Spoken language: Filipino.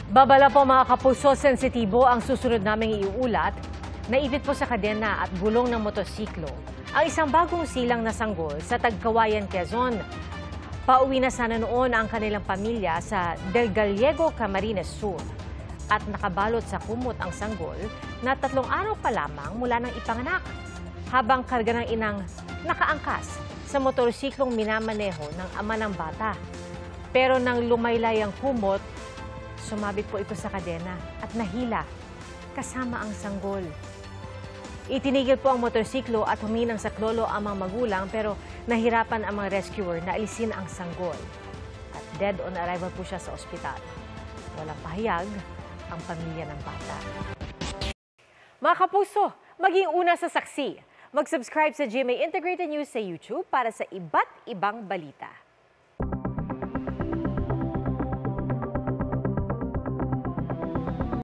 Babala po mga kapuso, sensitibo ang susunod naming iuulat. Naipit po sa kadena at gulong ng motosiklo ang isang bagong silang na sanggol sa Tagkawayan, Quezon. Pauwi na sana noon ang kanilang pamilya sa Del Gallego, Camarines Sur. At nakabalot sa kumot ang sanggol na 3 araw pa lamang mula ng ipanganak. Habang karga ng inang nakaangkas sa motorsiklong minamaneho ng ama ng bata. Pero nang lumaylay ang kumot, sumabit po ito sa kadena at nahila kasama ang sanggol. Itinigil po ang motorsiklo at huminang sa klolo ang mga magulang pero nahirapan ang mga rescuer na alisin ang sanggol. At dead on arrival po siya sa ospital. Walang pahayag ang pamilya ng bata. Mga kapuso, maging una sa saksi. Mag-subscribe sa GMA Integrated News sa YouTube para sa iba't ibang balita.